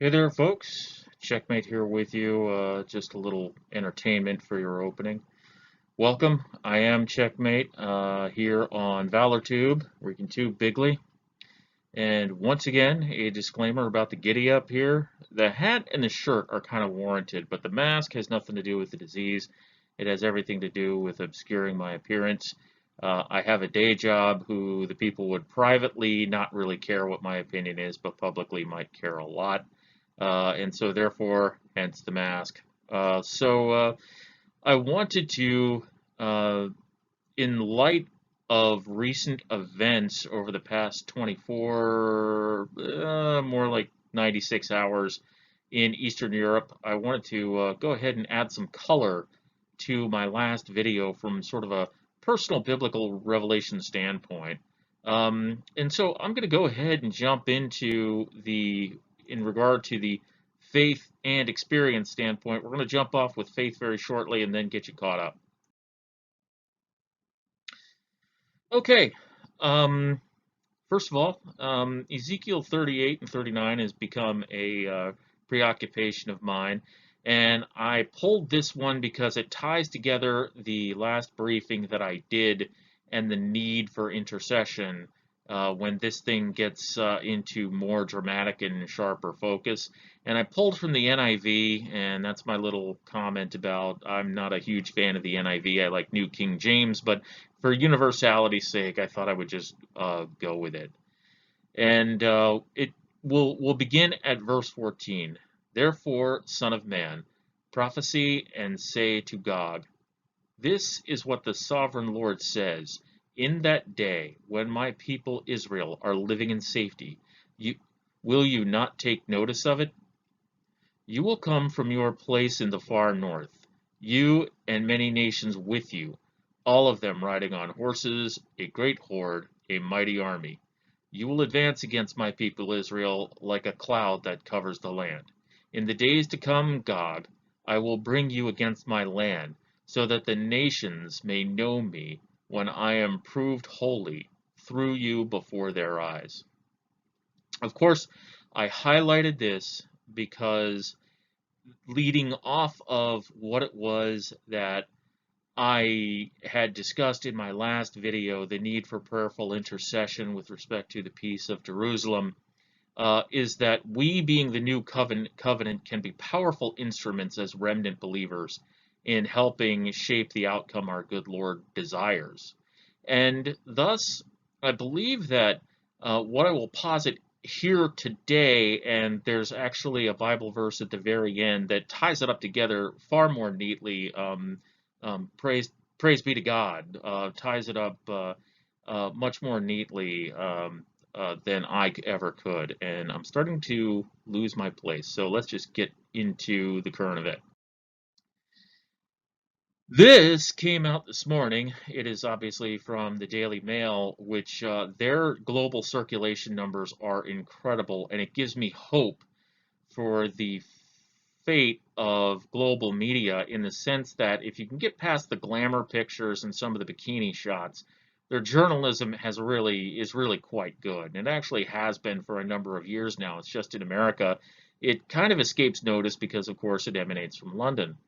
Hey there, folks. Checkmate here with you. Just a little entertainment for your opening. Welcome. I am Checkmate here on ValorTube, where you can tube bigly. And once again, a disclaimer about the giddy up here. The hat and the shirt are kind of warranted, but the mask has nothing to do with the disease. It has everything to do with obscuring my appearance. I have a day job who the people would privately not really care what my opinion is, but publicly might care a lot. And so therefore, hence the mask. I wanted to, uh, in light of recent events over the past 24, more like 96 hours in Eastern Europe, I wanted to go ahead and add some color to my last video from sort of a personal biblical revelation standpoint. And so I'm going to go ahead and jump into in regard to the faith and experience standpoint. We're going to jump off with faith very shortly and then get you caught up. Okay. Um, First of all, Ezekiel 38 and 39 has become a preoccupation of mine. And I pulled this one because it ties together the last briefing that I did and the need for intercession when this thing gets into more dramatic and sharper focus. And I pulled from the NIV, and that's my little comment about I'm not a huge fan of the NIV. I like New King James, but for universality's sake, I thought I would just go with it. And it will begin at verse 14. Therefore, Son of Man, prophesy and say to Gog, this is what the sovereign Lord says. In that day, when my people Israel are living in safety, will you not take notice of it? You will come from your place in the far north, you and many nations with you, all of them riding on horses, a great horde, a mighty army. You will advance against my people Israel like a cloud that covers the land. In the days to come, Gog, I will bring you against my land, so that the nations may know me when I am proved holy through you before their eyes. Of course, I highlighted this because leading off of what it was that I had discussed in my last video, the need for prayerful intercession with respect to the peace of Jerusalem, is that we, being the new covenant, can be powerful instruments as remnant believers in helping shape the outcome our good Lord desires. And thus, I believe that what I will posit here today, and there's actually a Bible verse at the very end that ties it up together far more neatly. Praise be to God, ties it up much more neatly than I ever could. And I'm starting to lose my place. So let's just get into the current event. This came out this morning. It is obviously from the Daily Mail, which their global circulation numbers are incredible, and it gives me hope for the fate of global media in the sense that if you can get past the glamour pictures and some of the bikini shots, their journalism is really quite good. And it actually has been for a number of years now. It's just in America, it kind of escapes notice because, of course, it emanates from London.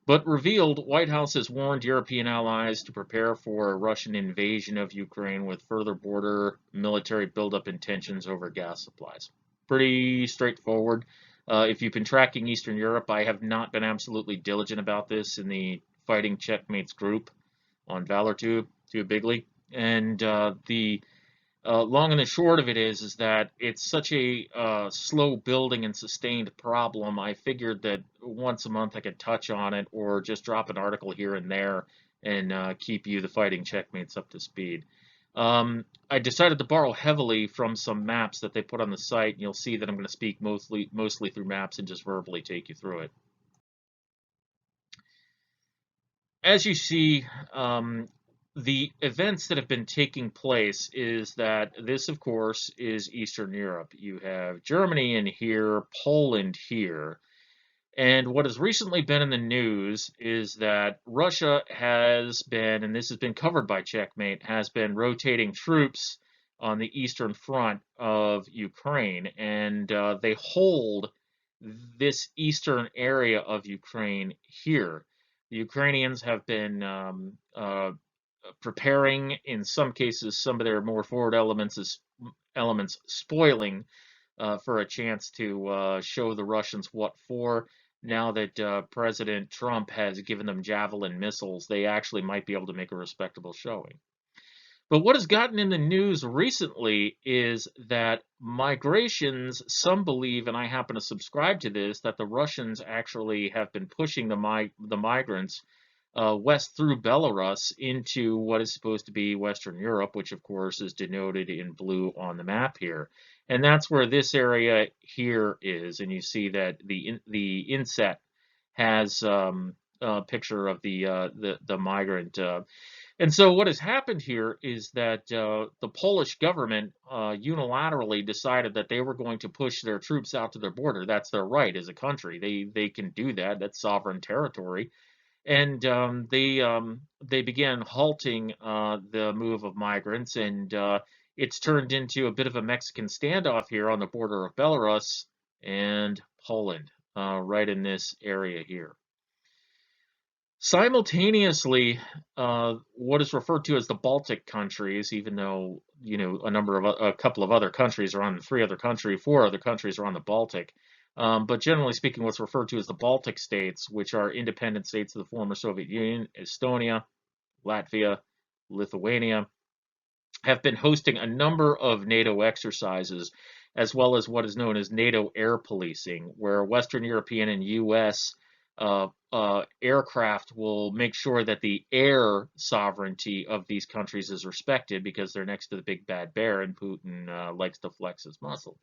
But revealed, White House has warned European allies to prepare for a Russian invasion of Ukraine with further border military buildup intentions over gas supplies. Pretty straightforward. If you've been tracking Eastern Europe, I have not been absolutely diligent about this in the Fighting Checkmates group on ValorTube, too bigly. And the long and the short of it is that it's such a slow building and sustained problem. I figured that once a month I could touch on it or just drop an article here and there and keep you, the Fighting Checkmates, up to speed. I decided to borrow heavily from some maps that they put on the site, and you'll see that I'm going to speak mostly through maps and just verbally take you through it. As you see, the events that have been taking place is that this, of course, is Eastern Europe. You have Germany in here, Poland here. And what has recently been in the news is that Russia has been, and this has been covered by Checkmate, has been rotating troops on the eastern front of Ukraine, and they hold this eastern area of Ukraine here. The Ukrainians have been preparing, in some cases, some of their more forward elements spoiling for a chance to show the Russians what for. Now that President Trump has given them Javelin missiles, they actually might be able to make a respectable showing. But what has gotten in the news recently is that migrations, some believe, and I happen to subscribe to this, that the Russians actually have been pushing the migrants west through Belarus into what is supposed to be Western Europe, which of course is denoted in blue on the map here. And that's where this area here is, and you see that the inset has a picture of the migrant. And so what has happened here is that the Polish government unilaterally decided that they were going to push their troops out to their border. That's their right as a country. They can do that. That's sovereign territory. And they began halting the move of migrants, and it's turned into a bit of a Mexican standoff here on the border of Belarus and Poland, right in this area here. Simultaneously, what is referred to as the Baltic countries, even though a couple of other countries are on four other countries are on the Baltic, but generally speaking, what's referred to as the Baltic states, which are independent states of the former Soviet Union, Estonia, Latvia, Lithuania, have been hosting a number of NATO exercises, as well as what is known as NATO air policing, where Western European and U.S. Aircraft will make sure that the air sovereignty of these countries is respected because they're next to the big bad bear, and Putin likes to flex his muscle.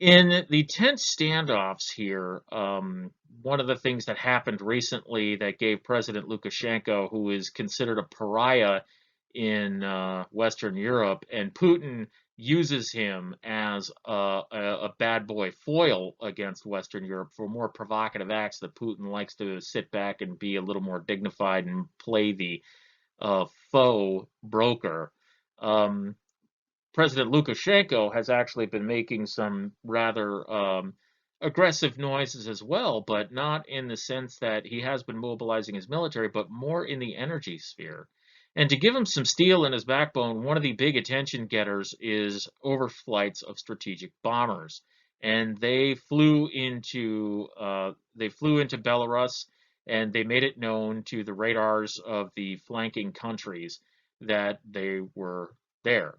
In the tense standoffs here, one of the things that happened recently that gave President Lukashenko, who is considered a pariah in Western Europe, and Putin uses him as a bad boy foil against Western Europe for more provocative acts that Putin likes to sit back and be a little more dignified and play the faux broker. President Lukashenko has actually been making some rather aggressive noises as well, but not in the sense that he has been mobilizing his military, but more in the energy sphere. And to give him some steel in his backbone, one of the big attention getters is overflights of strategic bombers. And they flew into Belarus, and they made it known to the radars of the flanking countries that they were there.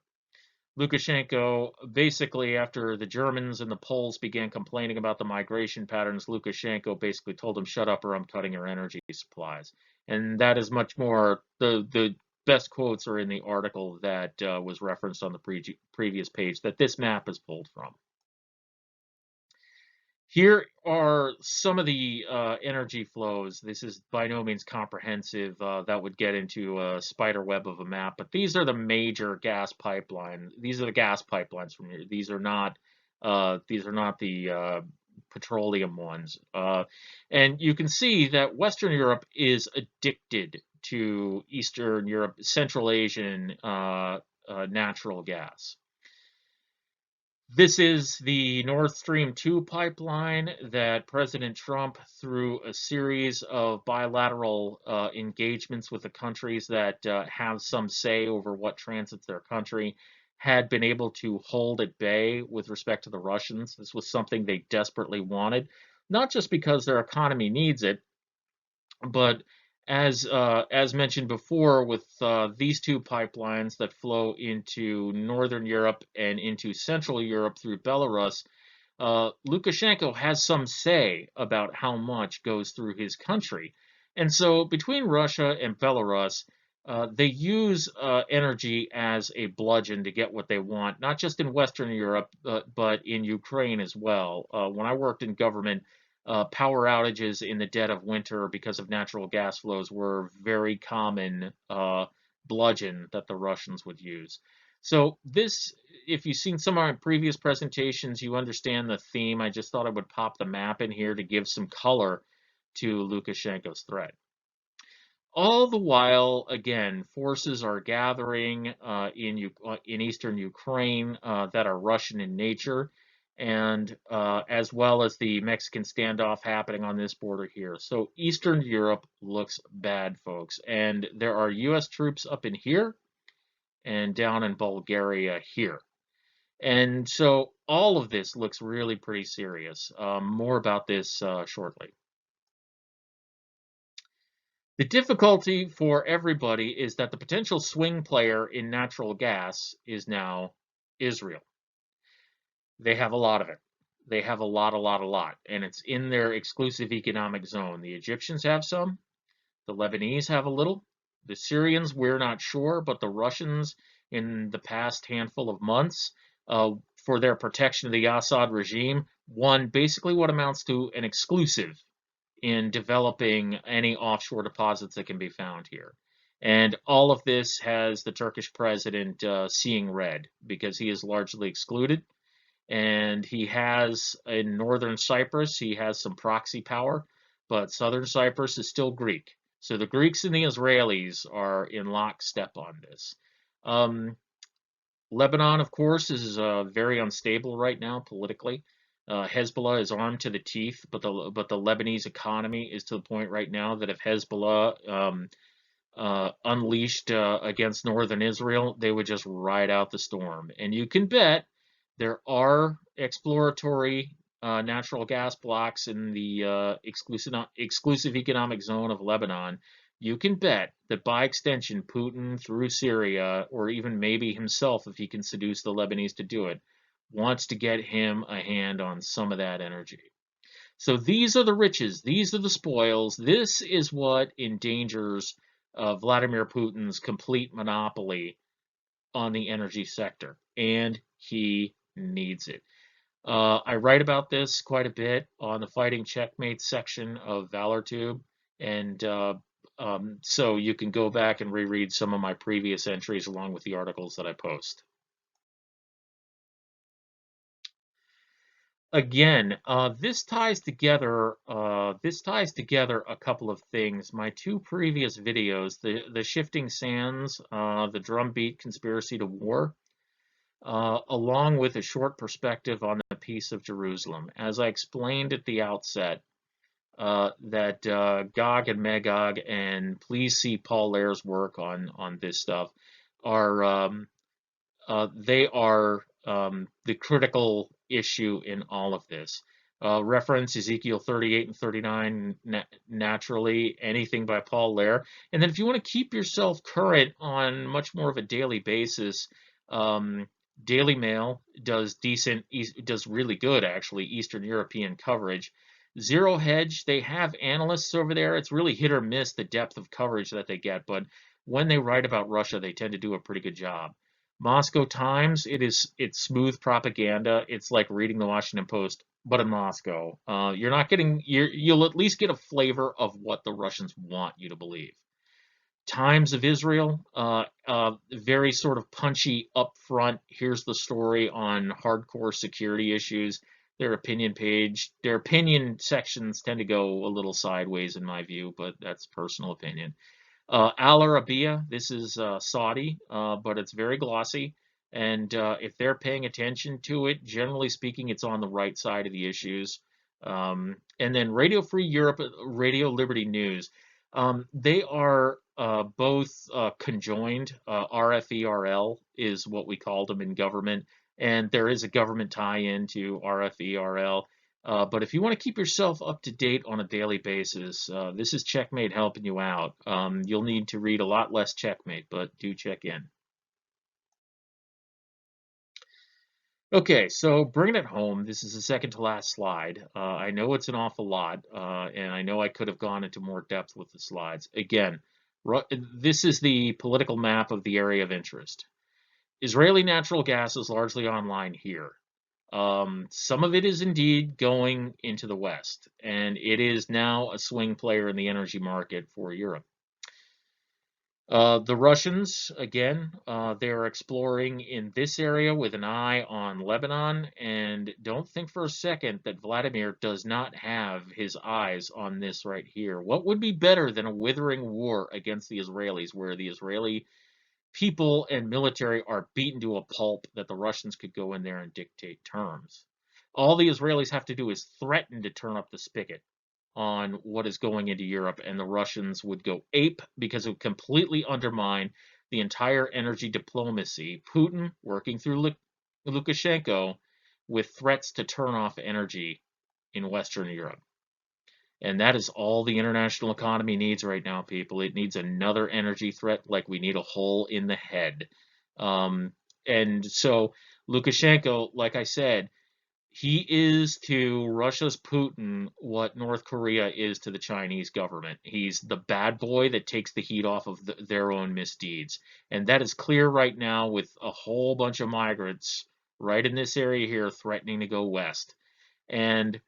Lukashenko, basically, after the Germans and the Poles began complaining about the migration patterns, Lukashenko basically told them, "Shut up or I'm cutting your energy supplies." And that is much more, the best quotes are in the article that was referenced on the previous page that this map is pulled from. Here are some of the energy flows. This is by no means comprehensive. That would get into a spider web of a map, but these are the major gas pipelines. These are the gas pipelines from here. These are not the petroleum ones. And you can see that Western Europe is addicted to Eastern Europe, Central Asian natural gas. This is the Nord Stream 2 pipeline that President Trump, through a series of bilateral engagements with the countries that have some say over what transits their country, had been able to hold at bay with respect to the Russians. This was something they desperately wanted, not just because their economy needs it, but as mentioned before, with these two pipelines that flow into Northern Europe and into Central Europe through Belarus, Lukashenko has some say about how much goes through his country. And so between Russia and Belarus, they use energy as a bludgeon to get what they want, not just in Western Europe, but in Ukraine as well. When I worked in government, power outages in the dead of winter because of natural gas flows were very common bludgeon that the Russians would use. So this, if you've seen some of my previous presentations, you understand the theme. I just thought I would pop the map in here to give some color to Lukashenko's threat. All the while, again, forces are gathering in eastern Ukraine that are Russian in nature, and as well as the Mexican standoff happening on this border here. So Eastern Europe looks bad, folks, and there are U.S. troops up in here and down in Bulgaria here. And so all of this looks really pretty serious. More about this shortly. The difficulty for everybody is that the potential swing player in natural gas is now Israel. They have a lot of it. They have a lot, and it's in their exclusive economic zone. The Egyptians have some, the Lebanese have a little, the Syrians, we're not sure, but the Russians in the past handful of months, for their protection of the Assad regime, won basically what amounts to an exclusive in developing any offshore deposits that can be found here. And all of this has the Turkish president seeing red because he is largely excluded. And he has, in northern Cyprus, he has some proxy power, but southern Cyprus is still Greek. So the Greeks and the Israelis are in lockstep on this. Lebanon, of course, is very unstable right now politically. Hezbollah is armed to the teeth, but the Lebanese economy is to the point right now that if Hezbollah unleashed against northern Israel, they would just ride out the storm. And you can bet there are exploratory natural gas blocks in the exclusive economic zone of Lebanon. You can bet that by extension, Putin, through Syria, or even maybe himself, if he can seduce the Lebanese to do it, wants to get him a hand on some of that energy. So these are the riches, these are the spoils, this is what endangers Vladimir Putin's complete monopoly on the energy sector, and he needs it. I write about this quite a bit on the Fighting Checkmate section of ValorTube, and so you can go back and reread some of my previous entries along with the articles that I post. Again, this ties together a couple of things. My two previous videos, the Shifting Sands, the Drumbeat Conspiracy to War, along with a short perspective on the Peace of Jerusalem. As I explained at the outset, that Gog and Magog, and please see Paul Lair's work on this stuff, are they are the critical issue in all of this. Reference Ezekiel 38 and 39 naturally, anything by Paul Lair. And then if you want to keep yourself current on much more of a daily basis, Daily Mail does really good actually, Eastern European coverage. Zero Hedge, they have analysts over there. It's really hit or miss the depth of coverage that they get, but when they write about Russia, they tend to do a pretty good job. Moscow Times, it's smooth propaganda. It's like reading the Washington Post, but in Moscow. You'll at least get a flavor of what the Russians want you to believe. Times of Israel, very sort of punchy upfront. Here's the story on hardcore security issues. Their opinion sections tend to go a little sideways in my view, but that's personal opinion. Al Arabiya, this is Saudi, but it's very glossy. And if they're paying attention to it, generally speaking, it's on the right side of the issues. And then Radio Free Europe, Radio Liberty News, they are both conjoined. RFERL is what we called them in government, and there is a government tie-in to RFERL. But if you want to keep yourself up to date on a daily basis, this is Checkmate helping you out. You'll need to read a lot less Checkmate, but do check in. Okay, so bringing it home, this is the second to last slide. I know it's an awful lot, and I know I could have gone into more depth with the slides. Again, this is the political map of the area of interest. Israeli natural gas is largely online here. Some of it is indeed going into the West, and it is now a swing player in the energy market for Europe. The Russians, again, they're exploring in this area with an eye on Lebanon, and don't think for a second that Vladimir does not have his eyes on this right here. What would be better than a withering war against the Israelis, where the Israeli people and military are beaten to a pulp, that the Russians could go in there and dictate terms? All the Israelis have to do is threaten to turn up the spigot on what is going into Europe, and the Russians would go ape because it would completely undermine the entire energy diplomacy. Putin working through Lukashenko with threats to turn off energy in Western Europe. And that is all the international economy needs right now, people. It needs another energy threat like we need a hole in the head. And so Lukashenko, like I said, he is to Russia's Putin what North Korea is to the Chinese government. He's the bad boy that takes the heat off of their own misdeeds. And that is clear right now with a whole bunch of migrants right in this area here threatening to go west. And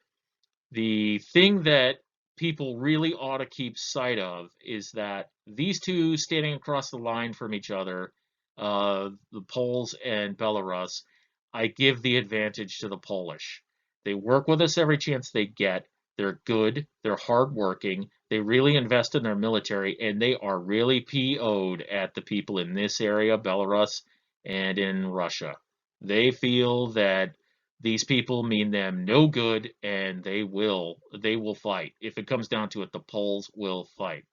the thing that people really ought to keep sight of is that these two standing across the line from each other, the Poles and Belarus, I give the advantage to the Polish. They work with us every chance they get. They're good. They're hardworking. They really invest in their military, and they are really PO'd at the people in this area, Belarus, and in Russia. They feel that these people mean them no good, and they will fight. If it comes down to it, the Poles will fight.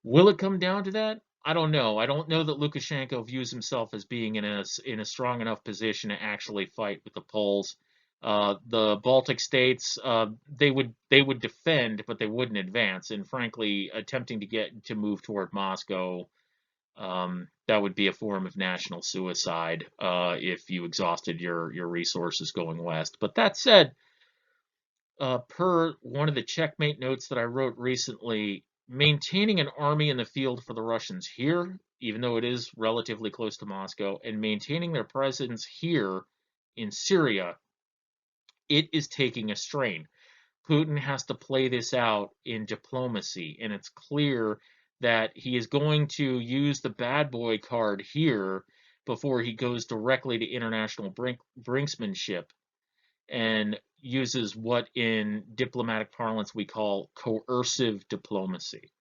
Will it come down to that? I don't know. I don't know that Lukashenko views himself as being in a strong enough position to actually fight with the Poles. The Baltic states, they would defend, but they wouldn't advance. And frankly, attempting to move toward Moscow, that would be a form of national suicide if you exhausted your resources going west. But that said, per one of the Czekmate notes that I wrote recently, maintaining an army in the field for the Russians here, even though it is relatively close to Moscow, and maintaining their presence here in Syria, it is taking a strain. Putin has to play this out in diplomacy, and it's clear that he is going to use the bad boy card here before he goes directly to international brinksmanship and uses what in diplomatic parlance we call coercive diplomacy.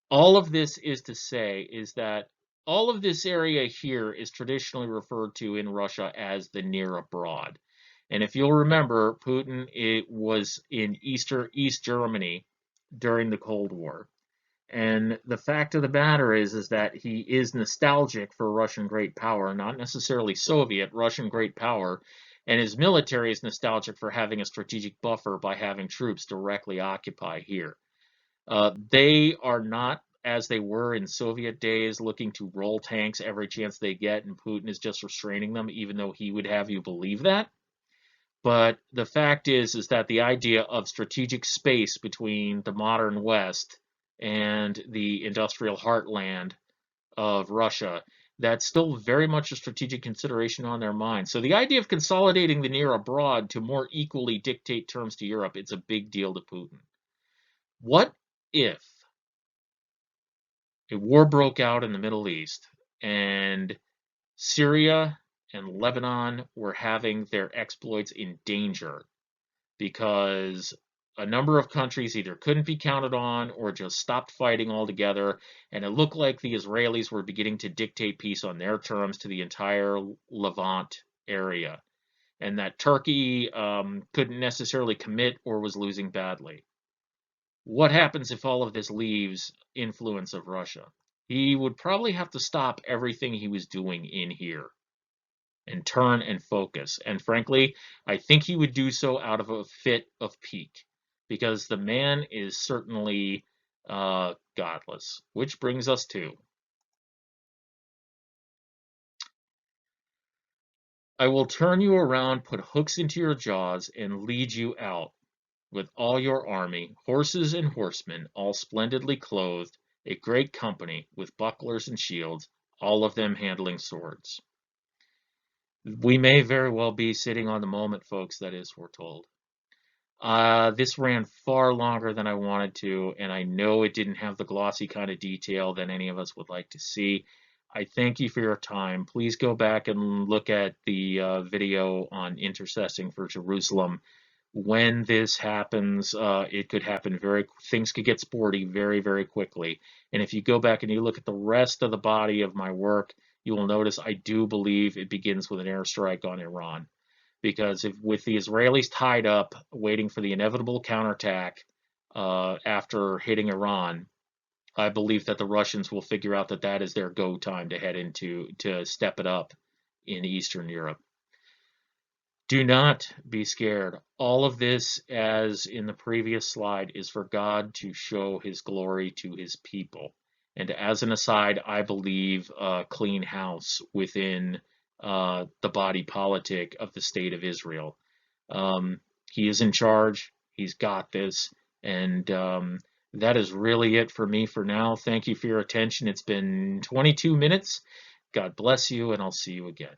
All of this is to say is that all of this area here is traditionally referred to in Russia as the near abroad. And if you'll remember, Putin was in East Germany during the Cold War. And the fact of the matter is that he is nostalgic for Russian great power, not necessarily Soviet, Russian great power, and his military is nostalgic for having a strategic buffer by having troops directly occupy here. They are not, as they were in Soviet days, looking to roll tanks every chance they get, and Putin is just restraining them, even though he would have you believe that. But the fact is that the idea of strategic space between the modern West and the industrial heartland of Russia, that's still very much a strategic consideration on their mind. So the idea of consolidating the near abroad to more equally dictate terms to Europe, it's a big deal to Putin. What if a war broke out in the Middle East and Syria and Lebanon were having their exploits in danger because a number of countries either couldn't be counted on or just stopped fighting altogether, and it looked like the Israelis were beginning to dictate peace on their terms to the entire Levant area, and that Turkey couldn't necessarily commit or was losing badly. What happens if all of this leaves influence of Russia? He would probably have to stop everything he was doing in here and turn and focus. And frankly, I think he would do so out of a fit of pique, because the man is certainly godless. Which brings us to, I will turn you around, put hooks into your jaws, and lead you out with all your army, horses and horsemen, all splendidly clothed, a great company with bucklers and shields, all of them handling swords. We may very well be sitting on the moment, folks, that is foretold. This ran far longer than I wanted to, and I know it didn't have the glossy kind of detail that any of us would like to see. I thank you for your time. Please go back and look at the video on intercessing for Jerusalem. When this happens, it could happen things could get sporty very, very quickly. And if you go back and you look at the rest of the body of my work, you will notice I do believe it begins with an airstrike on Iran. Because with the Israelis tied up, waiting for the inevitable counterattack after hitting Iran, I believe that the Russians will figure out that that is their go time to head into to step it up in Eastern Europe. Do not be scared. All of this, as in the previous slide, is for God to show his glory to his people. And as an aside, I believe a clean house within the body politic of the state of Israel. He is in charge. He's got this. And that is really it for me for now. Thank you for your attention. It's been 22 minutes. God bless you, and I'll see you again.